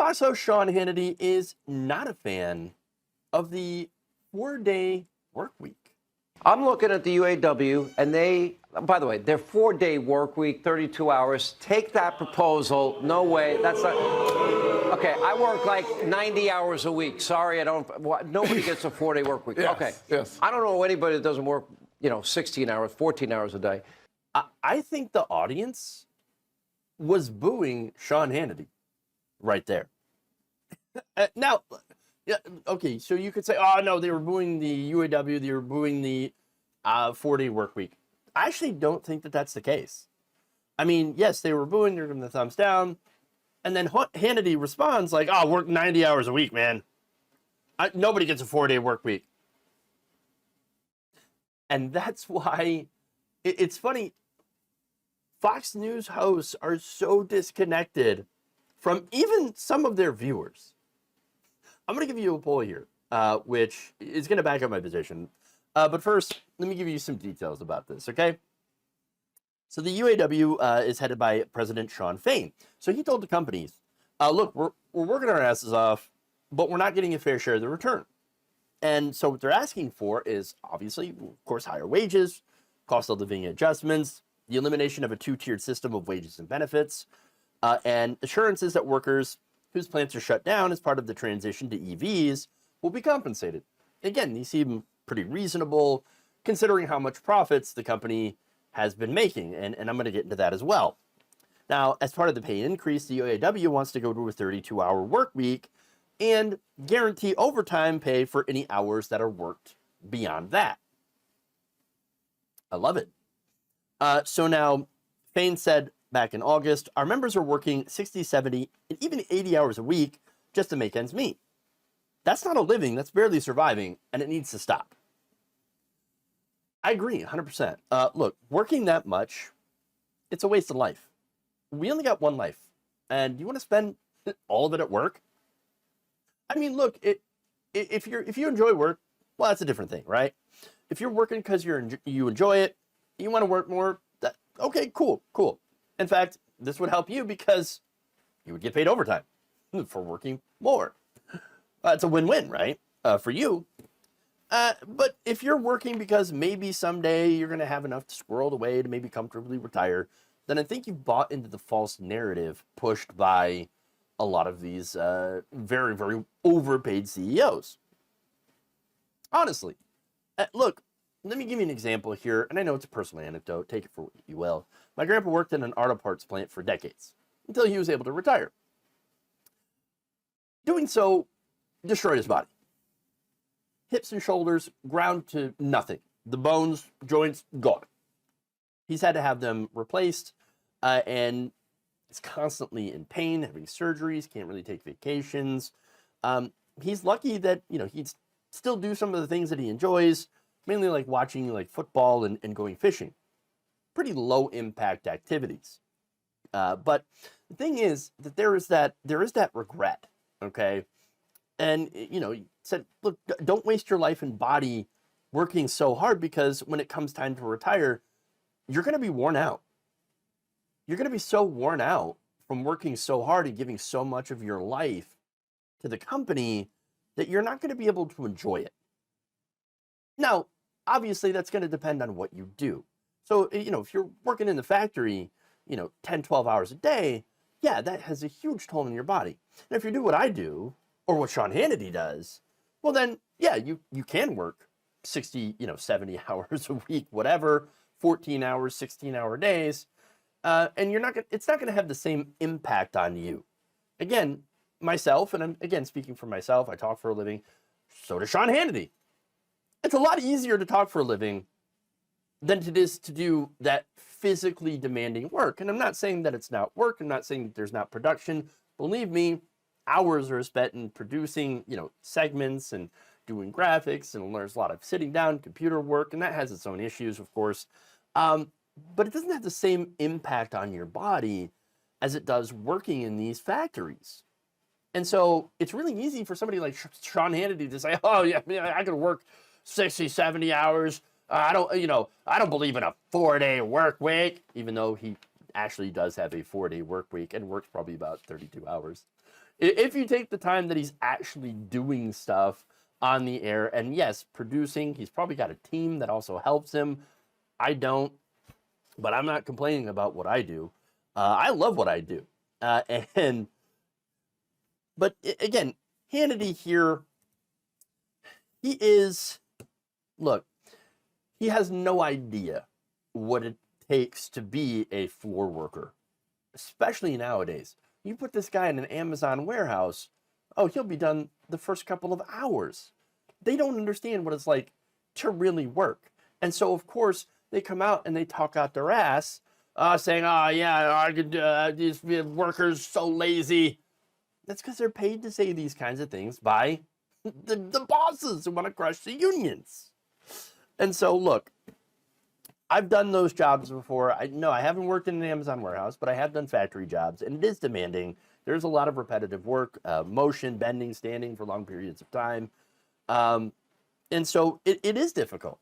Fox host Sean Hannity is not a fan of the 4-day work week. I'm looking at the UAW, and by the way, their 4-day work week, 32 hours. Take that proposal. No way. That's not. Okay, I work like 90 hours a week. Sorry, nobody gets a 4-day work week. Yes, okay. yes. I don't know anybody that doesn't work, 16 hours, 14 hours a day. I think the audience was booing Sean Hannity right there. Now, yeah, okay, so you could say, oh, no, they were booing the UAW, they were booing the 4-day work week. I actually don't think that that's the case. I mean, yes, they were booing, they're giving the thumbs down, and then Hannity responds like, oh, work 90 hours a week, man. Nobody gets a 4-day work week. And that's why it's funny. Fox News hosts are so disconnected from even some of their viewers. I'm going to give you a poll here, which is going to back up my position. But first, let me give you some details about this, okay? So the UAW is headed by President Shawn Fain. So he told the companies, look, we're working our asses off, but we're not getting a fair share of the return. And so what they're asking for is, obviously, of course, higher wages, cost of living adjustments, the elimination of a two-tiered system of wages and benefits, and assurances that workers whose plants are shut down as part of the transition to EVs will be compensated. Again, these seem pretty reasonable, considering how much profits the company has been making, and I'm going to get into that as well. Now, as part of the pay increase, the UAW wants to go to a 32-hour work week and guarantee overtime pay for any hours that are worked beyond that. I love it. So now, Fain said back in August, our members are working 60, 70, and even 80 hours a week just to make ends meet. That's not a living, that's barely surviving, and it needs to stop. I agree, 100%. Look, working that much, it's a waste of life. We only got one life, and you want to spend all of it at work? I mean, look, if you enjoy work, well, that's a different thing, right? If you're working because you enjoy it, you want to work more, okay, cool. In fact, this would help you because you would get paid overtime for working more. It's a win-win, right? For you. But if you're working because maybe someday you're going to have enough to squirrel away to maybe comfortably retire, then I think you've bought into the false narrative pushed by a lot of these very, very overpaid CEOs. Honestly. Look, let me give you an example here, and I know it's a personal anecdote, take it for what you will. My grandpa worked in an auto parts plant for decades, until he was able to retire. Doing so destroyed his body. Hips and shoulders ground to nothing. The bones, joints, gone. He's had to have them replaced, and is constantly in pain, having surgeries, can't really take vacations. He's lucky that, he'd still do some of the things that he enjoys, mainly like watching like football and going fishing. Pretty low impact activities. But the thing is that there is that regret, okay? And, he said, look, don't waste your life and body working so hard, because when it comes time to retire, you're going to be worn out. You're going to be so worn out from working so hard and giving so much of your life to the company that you're not going to be able to enjoy it. Now, obviously, that's going to depend on what you do. So, if you're working in the factory, 10, 12 hours a day, yeah, that has a huge toll on your body. And if you do what I do, or what Sean Hannity does, well then, yeah, you can work 60, 70 hours a week, whatever, 14 hours, 16-hour days, and it's not going to have the same impact on you. Again, myself, and I'm, again, speaking for myself, I talk for a living, so does Sean Hannity. It's a lot easier to talk for a living than it is to do that physically demanding work. And I'm not saying that it's not work. I'm not saying that there's not production. Believe me, hours are spent in producing, segments and doing graphics, and there's a lot of sitting down, computer work, and that has its own issues, of course. But it doesn't have the same impact on your body as it does working in these factories. And so it's really easy for somebody like Sean Hannity to say, oh, yeah, I could work 60, 70 hours. I don't believe in a 4-day work week, even though he actually does have a 4-day work week and works probably about 32 hours. If you take the time that he's actually doing stuff on the air, and yes, producing, he's probably got a team that also helps him. I don't, but I'm not complaining about what I do. I love what I do. And but again, Hannity here, he is, look, he has no idea what it takes to be a floor worker, especially nowadays. You put this guy in an Amazon warehouse, oh, he'll be done the first couple of hours. They don't understand what it's like to really work. And so, of course, they come out and they talk out their ass, saying, oh, yeah, these workers so lazy. That's because they're paid to say these kinds of things by the bosses who want to crush the unions. And so, look, I've done those jobs before. I haven't worked in an Amazon warehouse, but I have done factory jobs, and it is demanding. There's a lot of repetitive work, motion, bending, standing for long periods of time. And so it is difficult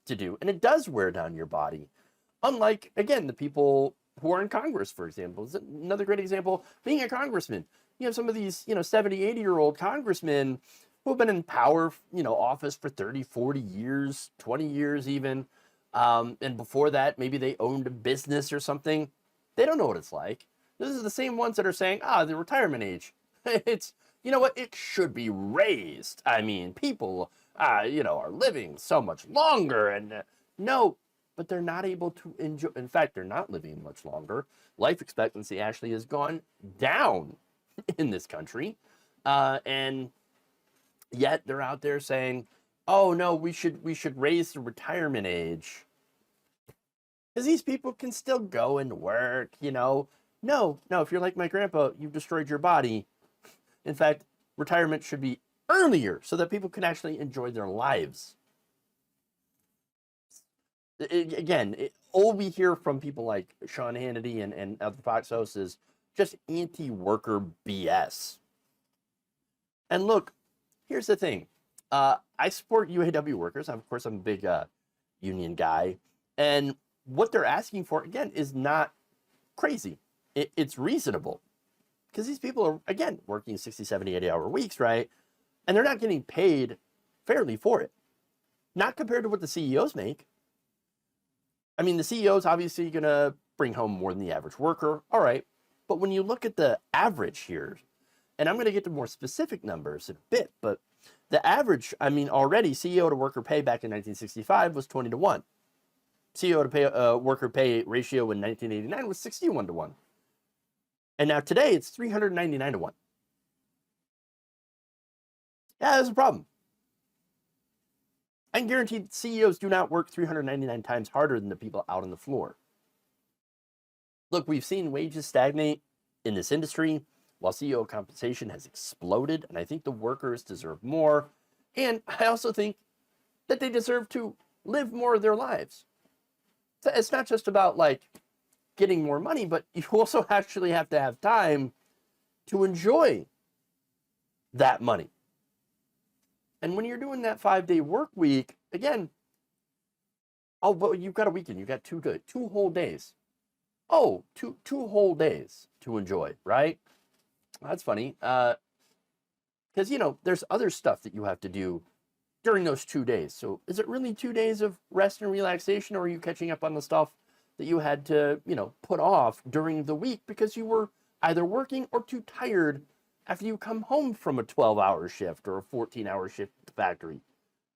to do, and it does wear down your body. Unlike, again, the people who are in Congress, for example. Is another great example, being a congressman. You have some of these, 70, 80-year-old congressmen who have been in power, office for 30, 40 years, 20 years even. And before that, maybe they owned a business or something. They don't know what it's like. These are the same ones that are saying, the retirement age. It's, you know what, it should be raised. I mean, people, are living so much longer. And no, but they're not able to enjoy. In fact, they're not living much longer. Life expectancy actually has gone down in this country. And yet they're out there saying, oh no, we should raise the retirement age. Because these people can still go and work, No, if you're like my grandpa, you've destroyed your body. In fact, retirement should be earlier so that people can actually enjoy their lives. All we hear from people like Sean Hannity and other Fox hosts is just anti-worker BS. And look, here's the thing. I support UAW workers. Of course, I'm a big union guy. And what they're asking for, again, is not crazy. It's reasonable. Because these people are, again, working 60, 70, 80-hour weeks, right? And they're not getting paid fairly for it. Not compared to what the CEOs make. I mean, the CEO's obviously going to bring home more than the average worker. All right. But when you look at the average here, and I'm going to get to more specific numbers in a bit, but the average, already CEO to worker pay back in 1965 was 20 to 1. CEO to worker pay ratio in 1989 was 61 to 1. And now today it's 399 to 1. Yeah, there's a problem. I can guarantee CEOs do not work 399 times harder than the people out on the floor. Look, we've seen wages stagnate in this industry while CEO compensation has exploded, and I think the workers deserve more. And I also think that they deserve to live more of their lives. So it's not just about getting more money, but you also actually have to have time to enjoy that money. And when you're doing that 5-day work week, again, but you've got a weekend, you've got 2 whole days. Oh, two whole days to enjoy, right? That's funny. Because, there's other stuff that you have to do during those 2 days. So is it really 2 days of rest and relaxation, or are you catching up on the stuff that you had to, put off during the week because you were either working or too tired after you come home from a 12-hour shift or a 14-hour shift at the factory?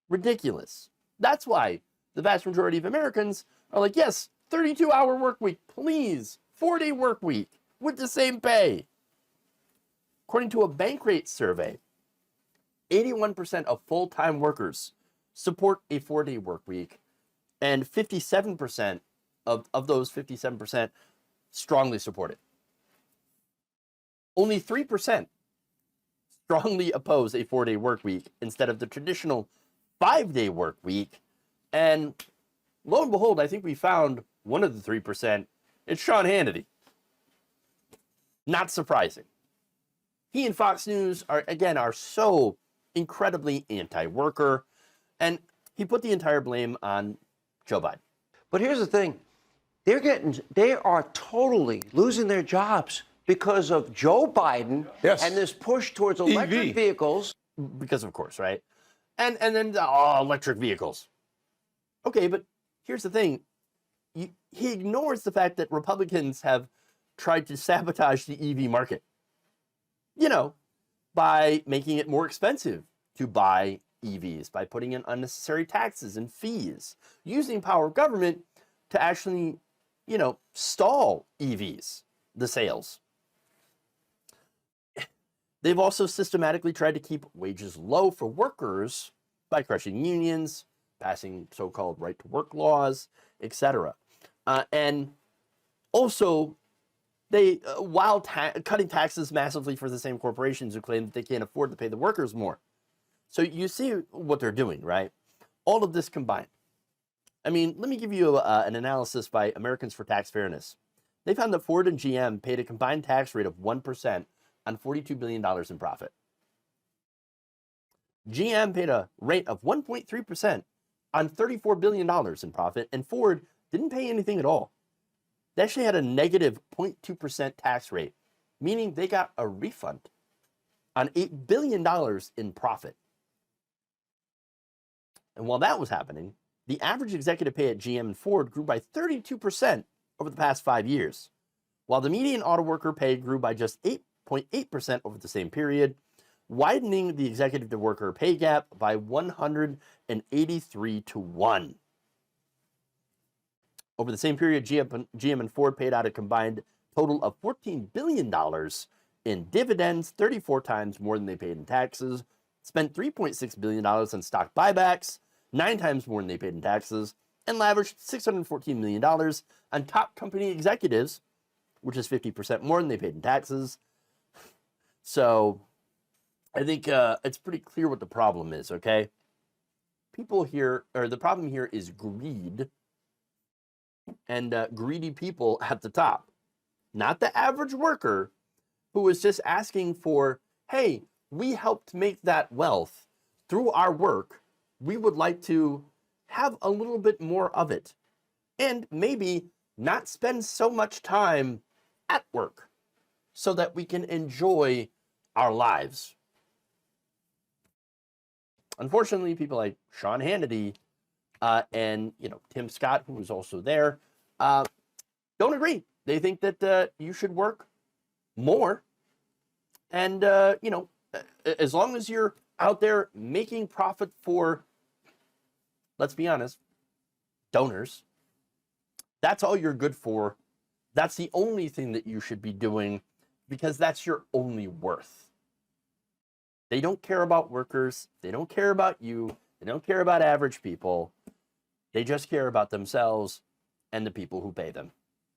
Ridiculous. That's why the vast majority of Americans are like, yes, 32-hour work week, please. 4-day work week with the same pay. According to a Bankrate survey, 81% of full-time workers support a 4-day work week, and 57% of those 57% strongly support it. Only 3% strongly oppose a 4-day work week instead of the traditional 5-day work week. And lo and behold, I think we found one of the 3%. It's Sean Hannity. Not surprising. He and Fox News are so incredibly anti-worker, and he put the entire blame on Joe Biden. But here's the thing. They are totally losing their jobs because of Joe Biden Yes. and this push towards electric EV. vehicles. Because of course, right? And then oh, electric vehicles. Okay, but here's the thing. He ignores the fact that Republicans have tried to sabotage the EV market. You know, by making it more expensive to buy EVs, by putting in unnecessary taxes and fees, using power of government to actually, you know, stall EVs, the sales. They've also systematically tried to keep wages low for workers by crushing unions, passing so-called right-to-work laws, etc. And also, they, while cutting taxes massively for the same corporations who claim that they can't afford to pay the workers more. So you see what they're doing, right? All of this combined. I mean, let me give you an analysis by Americans for Tax Fairness. They found that Ford and GM paid a combined tax rate of 1% on $42 billion in profit. GM paid a rate of 1.3% on $34 billion in profit, and Ford didn't pay anything at all. They actually had a negative 0.2% tax rate, meaning they got a refund on $8 billion in profit. And while that was happening, the average executive pay at GM and Ford grew by 32% over the past 5 years, while the median auto worker pay grew by just 8.8% over the same period, widening the executive to worker pay gap by 183 to 1. Over the same period, GM and Ford paid out a combined total of $14 billion in dividends, 34 times more than they paid in taxes, spent $3.6 billion on stock buybacks, 9 times more than they paid in taxes, and lavished $614 million on top company executives, which is 50% more than they paid in taxes. So I think it's pretty clear what the problem is, okay? People here, or the problem here is greed, and greedy people at the top, not the average worker who is just asking for, hey, we helped make that wealth through our work. We would like to have a little bit more of it and maybe not spend so much time at work so that we can enjoy our lives. Unfortunately, people like Sean Hannity and Tim Scott, who was also there, don't agree. They think that you should work more, and as long as you're out there making profit for, let's be honest, donors, that's all you're good for. That's the only thing that you should be doing, because that's your only worth. They don't care about workers. They don't care about you. They don't care about average people. They just care about themselves and the people who pay them.